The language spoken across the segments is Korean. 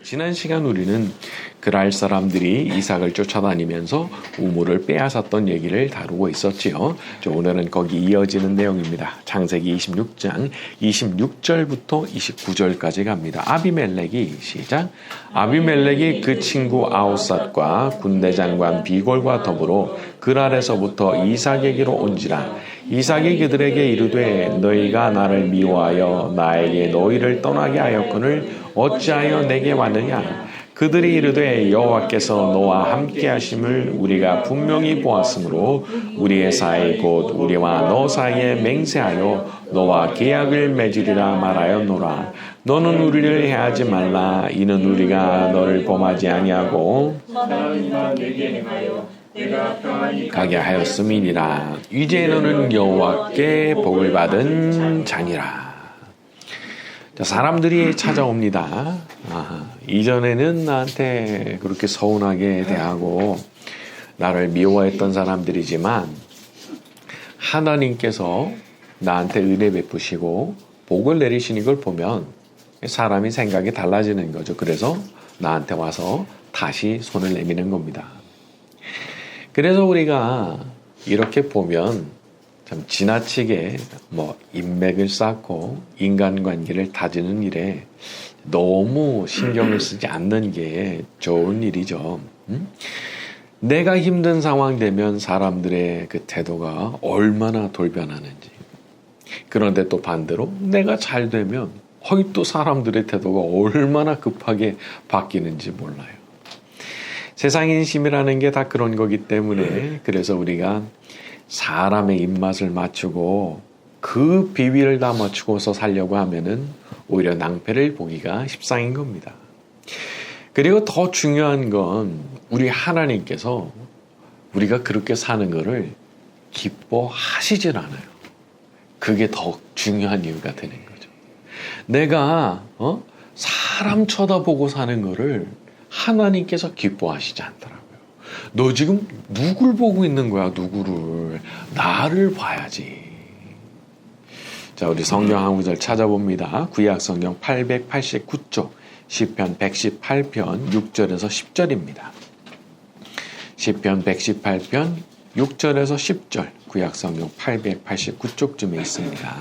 지난 시간 우리는 그랄 사람들이 이삭을 쫓아다니면서 우물을 빼앗았던 얘기를 다루고 있었지요. 오늘은 거기 이어지는 내용입니다. 창세기 26장 26절부터 29절까지 갑니다. 아비멜렉이 시작. 아비멜렉이 그 친구 아우삿과 군대 장관 비골과 더불어 그랄에서부터 이삭에게로 온지라. 이삭이 그들에게 이르되 너희가 나를 미워하여 나에게 너희를 떠나게 하였거늘 어찌하여 내게 왔느냐. 그들이 이르되 여호와께서 너와 함께 하심을 우리가 분명히 보았으므로 우리의 사이 곧 우리와 너 사이에 맹세하여 너와 계약을 맺으리라 말하였노라. 너는 우리를 해하지 말라. 이는 우리가 너를 범하지 아니하고 가게 하였음이니라. 이제 너는 여호와께 복을 받은 자니라. 사람들이 찾아옵니다. 이전에는 나한테 그렇게 서운하게 대하고 나를 미워했던 사람들이지만 하나님께서 나한테 은혜 베푸시고 복을 내리시는 걸 보면 사람이 생각이 달라지는 거죠. 그래서 나한테 와서 다시 손을 내미는 겁니다. 그래서 우리가 이렇게 보면 참 지나치게 인맥을 쌓고 인간관계를 다지는 일에 너무 신경을 쓰지 않는 게 좋은 일이죠. 내가 힘든 상황 되면 사람들의 그 태도가 얼마나 돌변하는지. 그런데 또 반대로 내가 잘 되면 또 사람들의 태도가 얼마나 급하게 바뀌는지 몰라요. 세상 인심이라는 게 다 그런 거기 때문에 그래서 우리가 사람의 입맛을 맞추고 그 비위를 다 맞추고서 살려고 하면은 오히려 낭패를 보기가 십상인 겁니다. 그리고 더 중요한 건 우리 하나님께서 우리가 그렇게 사는 거를 기뻐하시질 않아요. 그게 더 중요한 이유가 되는 거죠. 내가 사람 쳐다보고 사는 거를 하나님께서 기뻐하시지 않더라고요. 너 지금 누굴 보고 있는 거야? 누구를? 나를 봐야지. 자, 우리 성경 한 구절 찾아봅니다. 구약 성경 889쪽 시편 118편 6절에서 10절입니다. 시편 118편 6절에서 10절 구약 성경 889쪽쯤에 있습니다.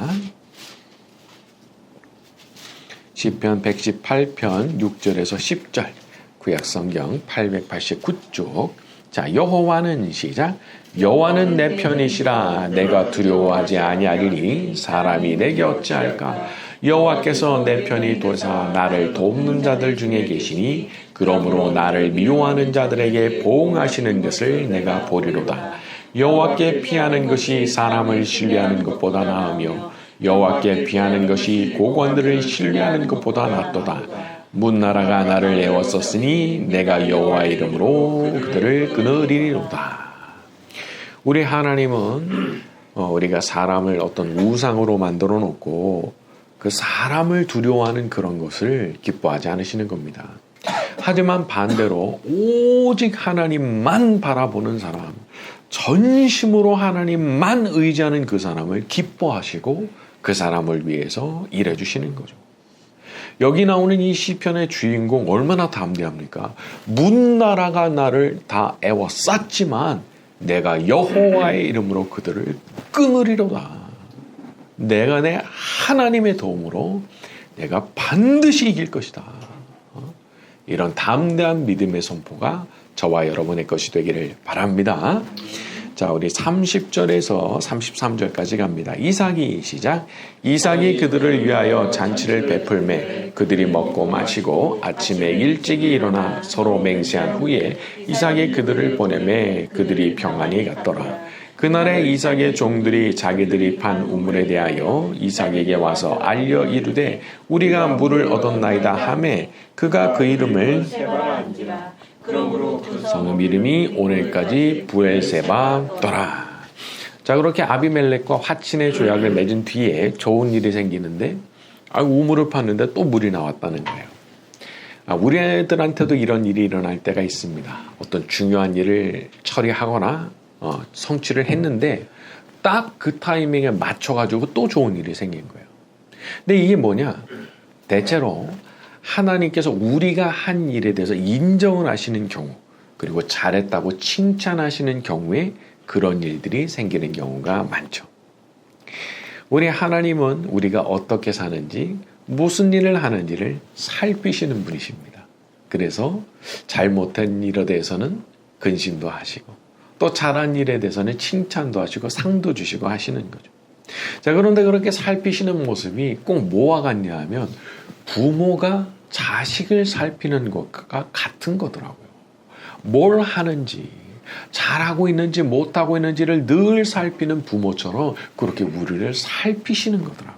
시편 118편 6절에서 10절 구약 성경 889쪽. 자, 여호와는 시작. 여호와는 내 편이시라. 내가 두려워하지 아니하리니 사람이 내게 어찌할까. 여호와께서 내 편이 도사 나를 돕는 자들 중에 계시니 그러므로 나를 미워하는 자들에게 보응하시는 것을 내가 보리로다. 여호와께 피하는 것이 사람을 신뢰하는 것보다 나으며 여호와께 피하는 것이 고관들을 신뢰하는 것보다 낫도다. 문나라가 나를 애웠었으니 내가 여호와 이름으로 그들을 끊으리로다. 우리 하나님은 우리가 사람을 어떤 우상으로 만들어 놓고 그 사람을 두려워하는 그런 것을 기뻐하지 않으시는 겁니다. 하지만 반대로 오직 하나님만 바라보는 사람, 전심으로 하나님만 의지하는 그 사람을 기뻐하시고 그 사람을 위해서 일해 주시는 거죠. 여기 나오는 이 시편의 주인공 얼마나 담대합니까? 문나라가 나를 다 애워쌌지만 내가 여호와의 이름으로 그들을 끊으리로다. 내가 내 하나님의 도움으로 내가 반드시 이길 것이다. 이런 담대한 믿음의 선포가 저와 여러분의 것이 되기를 바랍니다. 자, 우리 30절에서 33절까지 갑니다. 이삭이 시작. 이삭이 그들을 위하여 잔치를 베풀매 그들이 먹고 마시고 아침에 일찍이 일어나 서로 맹세한 후에 이삭이 그들을 보내매 그들이 평안히 갔더라. 그날에 이삭의 종들이 자기들이 판 우물에 대하여 이삭에게 와서 알려 이르되 우리가 물을 얻었나이다 하매 그가 그 이름을 성읍 이름이 오늘까지 부엘세바더라. 자, 그렇게 아비멜렉과 화친의 조약을 맺은 뒤에 좋은 일이 생기는데 우물을 팠는데 또 물이 나왔다는 거예요. 우리 애들한테도 이런 일이 일어날 때가 있습니다. 어떤 중요한 일을 처리하거나 성취를 했는데 딱 그 타이밍에 맞춰가지고 또 좋은 일이 생긴 거예요. 근데 이게 뭐냐? 대체로 하나님께서 우리가 한 일에 대해서 인정을 하시는 경우, 그리고 잘했다고 칭찬하시는 경우에 그런 일들이 생기는 경우가 많죠. 우리 하나님은 우리가 어떻게 사는지, 무슨 일을 하는지를 살피시는 분이십니다. 그래서 잘못한 일에 대해서는 근심도 하시고, 또 잘한 일에 대해서는 칭찬도 하시고 상도 주시고 하시는 거죠. 자, 그런데 그렇게 살피시는 모습이 꼭 뭐와 같냐 하면 부모가 자식을 살피는 것과 같은 거더라고요. 뭘 하는지, 잘하고 있는지 못하고 있는지를 늘 살피는 부모처럼 그렇게 우리를 살피시는 거더라고요.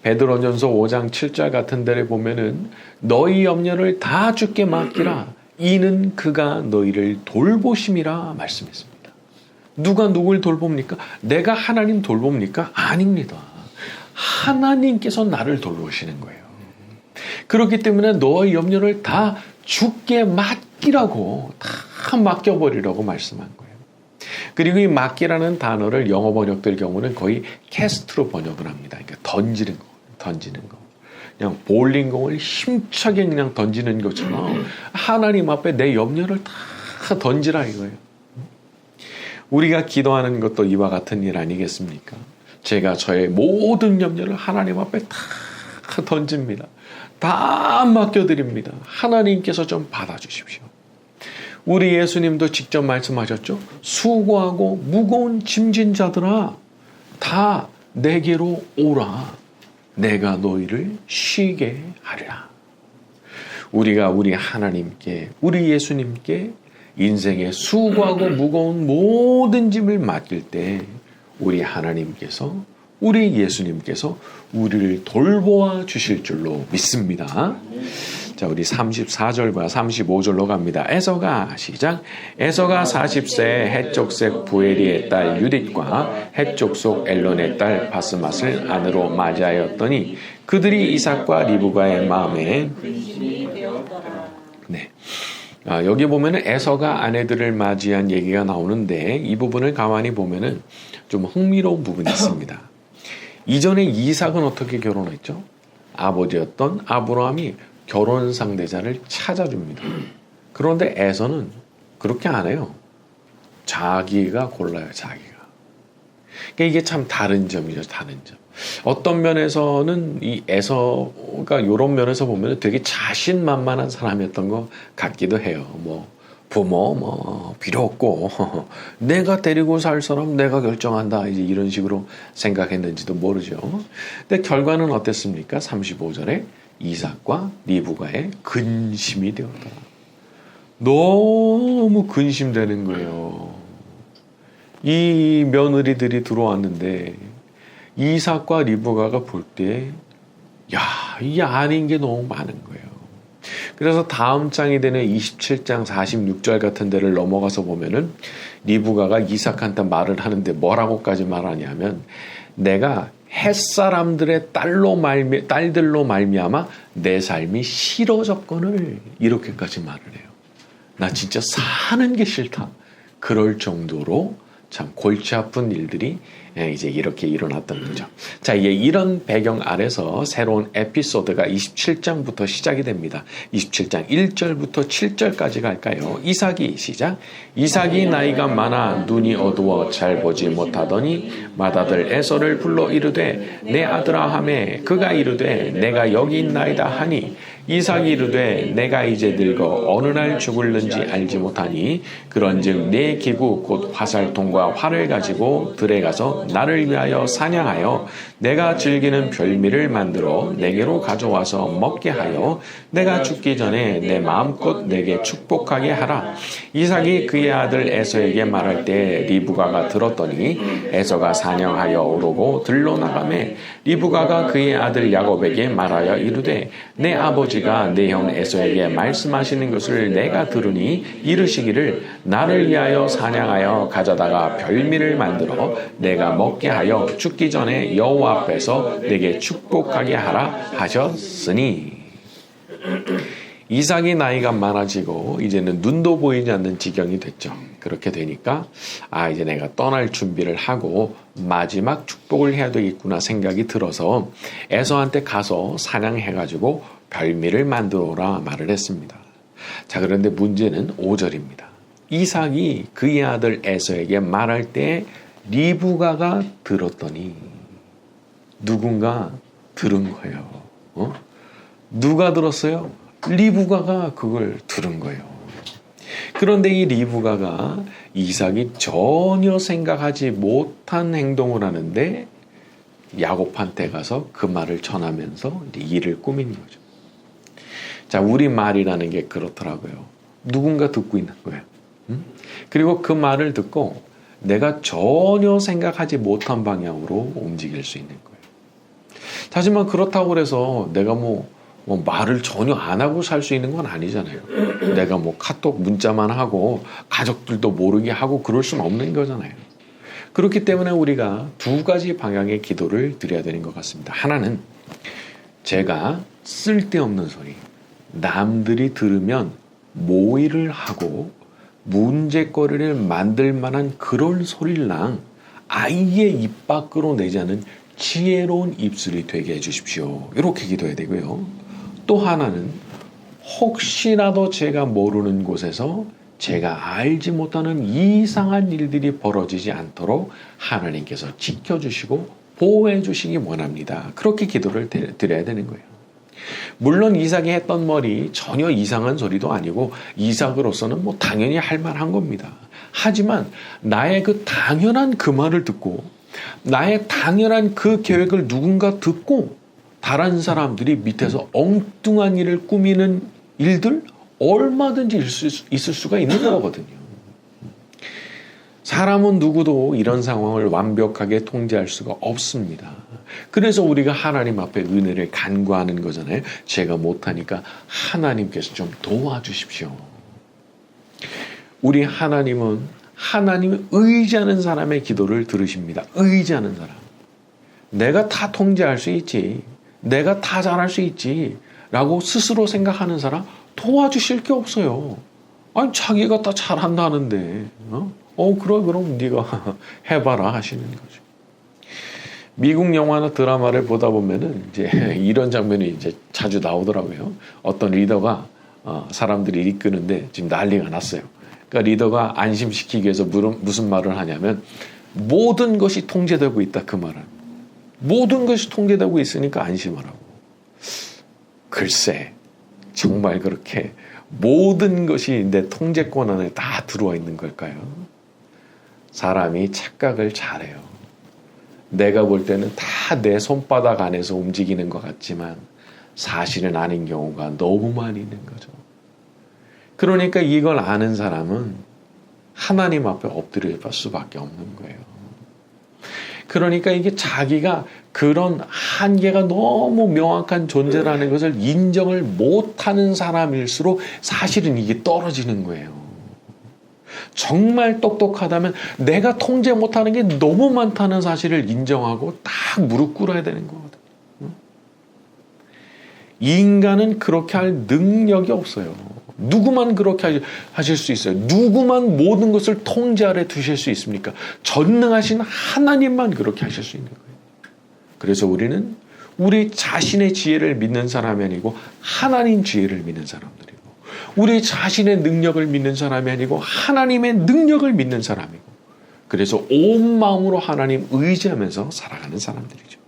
베드로전서 5장 7절 같은 데를 보면은 너희 염려를 다 주께 맡기라. 이는 그가 너희를 돌보심이라 말씀했습니다. 누가 누굴 돌봅니까? 내가 하나님 돌봅니까? 아닙니다. 하나님께서 나를 돌보시는 거예요. 그렇기 때문에 너의 염려를 다 주께 맡기라고, 다 맡겨버리라고 말씀한 거예요. 그리고 이 맡기라는 단어를 영어 번역될 경우는 거의 캐스트로 번역을 합니다. 그러니까 던지는 거. 그냥 볼링공을 힘차게 그냥 던지는 것처럼 하나님 앞에 내 염려를 다 던지라 이거예요. 우리가 기도하는 것도 이와 같은 일 아니겠습니까? 제가 저의 모든 염려를 하나님 앞에 다 던집니다. 다 맡겨드립니다. 하나님께서 좀 받아주십시오. 우리 예수님도 직접 말씀하셨죠. 수고하고 무거운 짐진 자들아 다 내게로 오라. 내가 너희를 쉬게 하리라. 우리가 우리 하나님께, 우리 예수님께 인생의 수고하고 무거운 모든 짐을 맡길 때 우리 하나님께서, 우리 예수님께서 우리를 돌보아 주실 줄로 믿습니다. 자, 우리 34절과 35절로 갑니다. 에서가 시작. 에서가 40세 헷족색 부에리의 딸 유딧과 헷족속 엘론의 딸 바스맛을 아내로 맞이하였더니 그들이 이삭과 리브가의 마음에 여기 보면은 에서가 아내들을 맞이한 얘기가 나오는데 이 부분을 가만히 보면은 좀 흥미로운 부분이 있습니다. 이전에 이삭은 어떻게 결혼했죠? 아버지였던 아브라함이 결혼 상대자를 찾아줍니다. 그런데 에서는 그렇게 안 해요. 자기가 골라요, 자기가. 그러니까 이게 참 다른 점이죠, 다른 점. 어떤 면에서는 이 에서가 이런 면에서 보면 되게 자신만만한 사람이었던 것 같기도 해요. 부모 필요 없고 내가 데리고 살 사람 내가 결정한다 이제 이런 식으로 생각했는지도 모르죠. 근데 결과는 어땠습니까? 35절에 이삭과 리브가의 근심이 되었다. 너무 근심되는 거예요. 이 며느리들이 들어왔는데 이삭과 리브가가 볼 때 이게 아닌 게 너무 많은 거예요. 그래서 다음 장이 되는 27장 46절 같은 데를 넘어가서 보면은 리브가가 이삭한테 말을 하는데 뭐라고까지 말하냐면 내가 햇사람들의 딸들로 말미암아 내 삶이 싫어졌거늘 이렇게까지 말을 해요. 나 진짜 사는 게 싫다. 그럴 정도로 참 골치 아픈 일들이 이제 이렇게 일어났던 거죠. 자, 이제 이런 배경 아래서 새로운 에피소드가 27장부터 시작이 됩니다. 27장 1절부터 7절까지 갈까요? 이삭이 시작. 이삭이 나이가 많아 눈이 어두워 잘 보지 못하더니 맏아들 에서를 불러 이르되 내 아들아 하매 그가 이르되 내가 여기 있나이다 하니 이삭이 이르되 내가 이제 늙어 어느 날 죽을는지 알지 못하니 그런즉 내 기구 곧 화살통과 활을 가지고 들에 가서 나를 위하여 사냥하여 내가 즐기는 별미를 만들어 내게로 가져와서 먹게 하여 내가 죽기 전에 내 마음껏 내게 축복하게 하라. 이삭이 그의 아들 에서에게 말할 때 리브가가 들었더니 에서가 사냥하여 오르고 들러 나가매 리브가가 그의 아들 야곱에게 말하여 이르되 내 아버지가 내 형 에서에게 말씀하시는 것을 내가 들으니 이르시기를 나를 위하여 사냥하여 가져다가 별미를 만들어 내가 먹게 하여 죽기 전에 여호와 앞에서 내게 축복하게 하라 하셨으니 이삭이 나이가 많아지고 이제는 눈도 보이지 않는 지경이 됐죠. 그렇게 되니까 이제 내가 떠날 준비를 하고 마지막 축복을 해야 되겠구나 생각이 들어서 에서한테 가서 사냥해가지고 별미를 만들어 오라 말을 했습니다. 자, 그런데 문제는 5절입니다. 이삭이 그의 아들 에서에게 말할 때 리브가가 들었더니 누군가 들은 거예요. 누가 들었어요? 리브가가 그걸 들은 거예요. 그런데 이 리브가가 이삭이 전혀 생각하지 못한 행동을 하는데 야곱한테 가서 그 말을 전하면서 일을 꾸민 거죠. 자, 우리 말이라는 게 그렇더라고요. 누군가 듣고 있는 거예요. 그리고 그 말을 듣고 내가 전혀 생각하지 못한 방향으로 움직일 수 있는 거예요. 하지만 그렇다고 해서 내가 뭐 말을 전혀 안 하고 살 수 있는 건 아니잖아요. 내가 카톡 문자만 하고 가족들도 모르게 하고 그럴 수는 없는 거잖아요. 그렇기 때문에 우리가 두 가지 방향의 기도를 드려야 되는 것 같습니다. 하나는 제가 쓸데없는 소리, 남들이 들으면 모의를 하고 문제거리를 만들 만한 그런 소리랑 아예 입 밖으로 내지 않은 지혜로운 입술이 되게 해주십시오. 이렇게 기도해야 되고요. 또 하나는 혹시라도 제가 모르는 곳에서 제가 알지 못하는 이상한 일들이 벌어지지 않도록 하나님께서 지켜주시고 보호해 주시기 원합니다. 그렇게 기도를 드려야 되는 거예요. 물론 이삭이 했던 말이 전혀 이상한 소리도 아니고 이삭으로서는 당연히 할 만한 겁니다. 하지만 나의 그 당연한 그 말을 듣고 나의 당연한 그 계획을 누군가 듣고 다른 사람들이 밑에서 엉뚱한 일을 꾸미는 일들 얼마든지 있을 수가 있는 거거든요. 사람은 누구도 이런 상황을 완벽하게 통제할 수가 없습니다. 그래서 우리가 하나님 앞에 은혜를 간구하는 거잖아요. 제가 못하니까 하나님께서 좀 도와주십시오. 우리 하나님은 하나님을 의지하는 사람의 기도를 들으십니다. 의지하는 사람. 내가 다 통제할 수 있지. 내가 다 잘할 수 있지. 라고 스스로 생각하는 사람 도와주실 게 없어요. 아니 자기가 다 잘한다는데 그럼 네가 해봐라 하시는 거죠. 미국 영화나 드라마를 보다 보면은 이제 이런 장면이 이제 자주 나오더라고요. 어떤 리더가 사람들이 이끄는데 지금 난리가 났어요. 그러니까 리더가 안심시키기 위해서 무슨 말을 하냐면 모든 것이 통제되고 있다 그 말은. 모든 것이 통제되고 있으니까 안심하라고. 글쎄 정말 그렇게 모든 것이 내 통제권 안에 다 들어와 있는 걸까요? 사람이 착각을 잘해요. 내가 볼 때는 다 내 손바닥 안에서 움직이는 것 같지만 사실은 아닌 경우가 너무 많이 있는 거죠. 그러니까 이걸 아는 사람은 하나님 앞에 엎드릴 수밖에 없는 거예요. 그러니까 이게 자기가 그런 한계가 너무 명확한 존재라는 것을 인정을 못하는 사람일수록 사실은 이게 떨어지는 거예요. 정말 똑똑하다면 내가 통제 못하는 게 너무 많다는 사실을 인정하고 딱 무릎 꿇어야 되는 거거든요. 인간은 그렇게 할 능력이 없어요. 누구만 그렇게 하실 수 있어요? 누구만 모든 것을 통제 아래 두실 수 있습니까? 전능하신 하나님만 그렇게 하실 수 있는 거예요. 그래서 우리는 우리 자신의 지혜를 믿는 사람이 아니고 하나님 지혜를 믿는 사람들이고 우리 자신의 능력을 믿는 사람이 아니고 하나님의 능력을 믿는 사람이고 그래서 온 마음으로 하나님 의지하면서 살아가는 사람들이죠.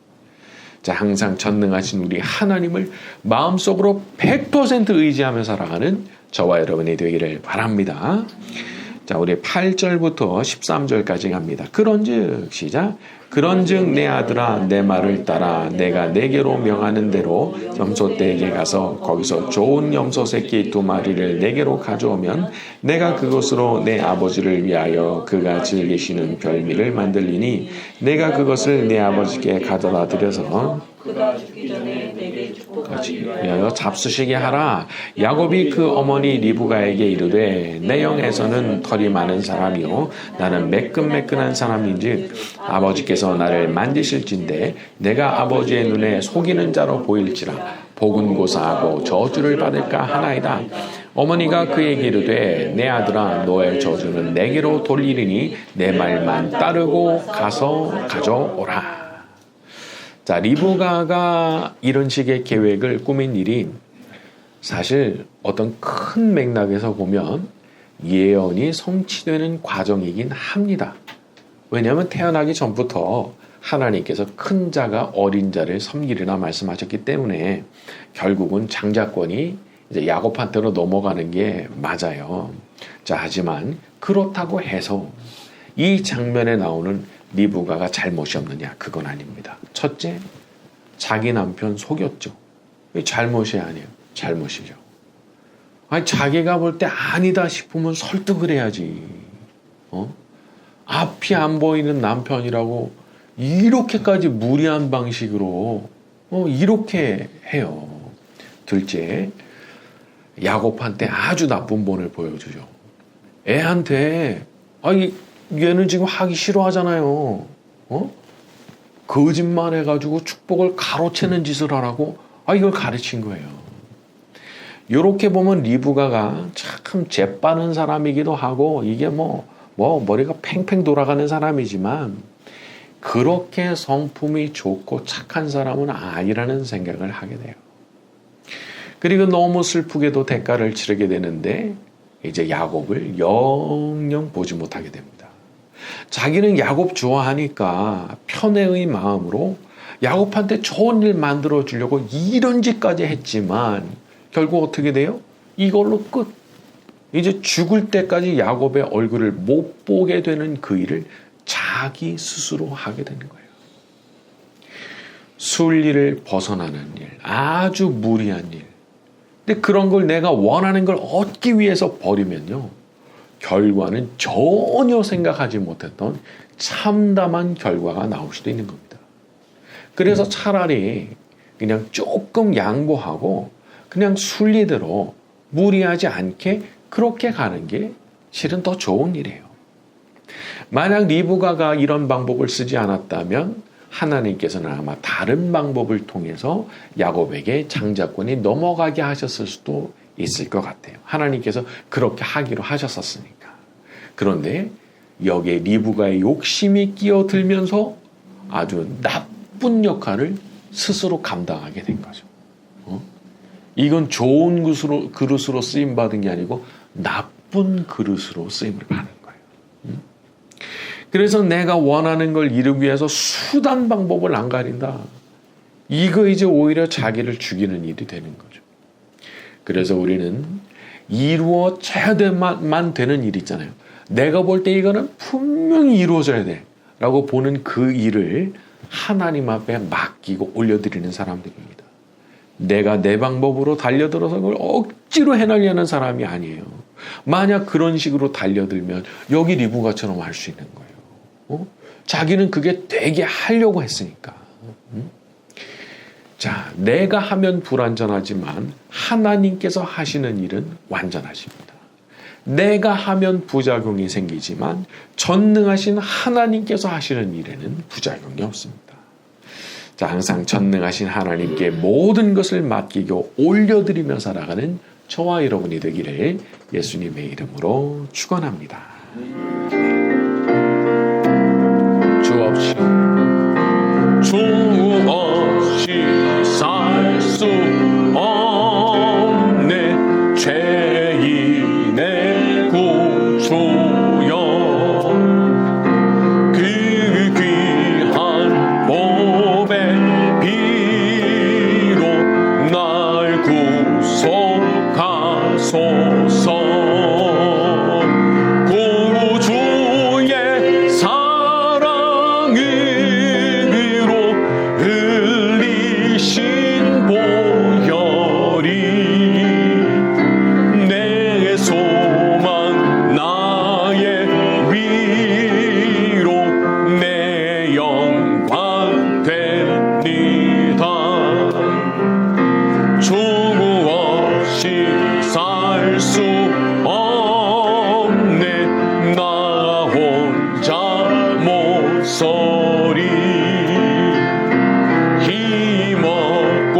자, 항상 전능하신 우리 하나님을 마음속으로 100% 의지하며 살아가는 저와 여러분이 되기를 바랍니다. 자, 우리 8절부터 13절까지 갑니다. 그런즉 시작. 그런즉 내 아들아 내 말을 따라 내가 내게로 명하는 대로 염소떼에게 가서 거기서 좋은 염소 새끼 2마리를 내게로 가져오면 내가 그것으로 내 아버지를 위하여 그가 즐기시는 별미를 만들리니 내가 그것을 내 아버지께 가져다 드려서 그가 죽기 전에 내게 축복하기를 위하여 잡수시게 하라. 야곱이 그 어머니 리브가에게 이르되 내 영에서는 털이 많은 사람이요 나는 매끈매끈한 사람인즉 아버지께서 나를 만지실진데 내가 아버지의 눈에 속이는 자로 보일지라 복은 고사하고 저주를 받을까 하나이다. 어머니가 그에게 이르되 내 아들아 너의 저주는 내게로 돌리리니 내 말만 따르고 가서 가져오라. 자, 리브가가 이런 식의 계획을 꾸민 일이 사실 어떤 큰 맥락에서 보면 예언이 성취되는 과정이긴 합니다. 왜냐하면 태어나기 전부터 하나님께서 큰 자가 어린 자를 섬기리라 말씀하셨기 때문에 결국은 장자권이 이제 야곱한테로 넘어가는 게 맞아요. 자, 하지만 그렇다고 해서 이 장면에 나오는 리브가가 잘못이 없느냐? 그건 아닙니다. 첫째, 자기 남편 속였죠. 잘못이 아니에요. 잘못이죠. 아니, 자기가 볼 때 아니다 싶으면 설득을 해야지. 앞이 안 보이는 남편이라고 이렇게까지 무리한 방식으로 이렇게 해요. 둘째, 야곱한테 아주 나쁜 본을 보여주죠. 애한테 아니 얘는 지금 하기 싫어하잖아요. 거짓말 해가지고 축복을 가로채는 짓을 하라고 이걸 가르친 거예요. 이렇게 보면 리브가가 참 재빠른 사람이기도 하고 이게 뭐 머리가 팽팽 돌아가는 사람이지만 그렇게 성품이 좋고 착한 사람은 아니라는 생각을 하게 돼요. 그리고 너무 슬프게도 대가를 치르게 되는데 이제 야곱을 영영 보지 못하게 됩니다. 자기는 야곱 좋아하니까 편애의 마음으로 야곱한테 좋은 일 만들어 주려고 이런 짓까지 했지만 결국 어떻게 돼요? 이걸로 끝. 이제 죽을 때까지 야곱의 얼굴을 못 보게 되는 그 일을 자기 스스로 하게 되는 거예요. 순리를 벗어나는 일, 아주 무리한 일. 근데 그런 걸 내가 원하는 걸 얻기 위해서 버리면요, 결과는 전혀 생각하지 못했던 참담한 결과가 나올 수도 있는 겁니다. 그래서 차라리 그냥 조금 양보하고 그냥 순리대로 무리하지 않게 그렇게 가는 게 실은 더 좋은 일이에요. 만약 리브가가 이런 방법을 쓰지 않았다면 하나님께서는 아마 다른 방법을 통해서 야곱에게 장자권이 넘어가게 하셨을 수도 있을 것 같아요. 하나님께서 그렇게 하기로 하셨었으니까. 그런데 여기에 리브가의 욕심이 끼어들면서 아주 나쁜 역할을 스스로 감당하게 된 거죠. 이건 좋은 그릇으로 쓰임받은 게 아니고 나쁜 그릇으로 쓰임을 받는 거예요. 그래서 내가 원하는 걸 이루기 위해서 수단 방법을 안 가린다. 이거 이제 오히려 자기를 죽이는 일이 되는 거죠. 그래서 우리는 이루어져야만 되는 일 있잖아요. 내가 볼 때 이거는 분명히 이루어져야 돼 라고 보는 그 일을 하나님 앞에 맡기고 올려드리는 사람들입니다. 내가 내 방법으로 달려들어서 그걸 억지로 해내려는 사람이 아니에요. 만약 그런 식으로 달려들면 여기 리브가처럼 할 수 있는 거예요. 자기는 그게 되게 하려고 했으니까. 자, 내가 하면 불완전하지만 하나님께서 하시는 일은 완전하십니다. 내가 하면 부작용이 생기지만 전능하신 하나님께서 하시는 일에는 부작용이 없습니다. 자, 항상 전능하신 하나님께 모든 것을 맡기고 올려드리며 살아가는 저와 여러분이 되기를 예수님의 이름으로 축원합니다. 주 없이 살 수 없네 죄인의 구주여 그 귀한 몸의 피로 날 구속하소서. 구주의 사랑으로 흘리신 보혈이 내 소망 나의 위로 내 영광 됩니다. 주 없이 살 수 없네 나 혼자 못 서리 힘없고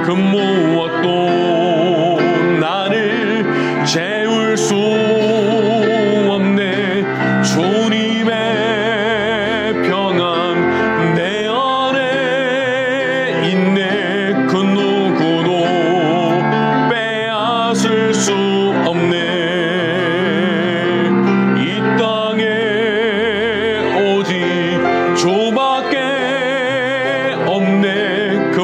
그 무엇도 나를 채울 수 없네. 주님의 평안 내 안에 있네. 그 누구도 빼앗을 수 없네. 이 땅에 오직 주밖에 없네. 그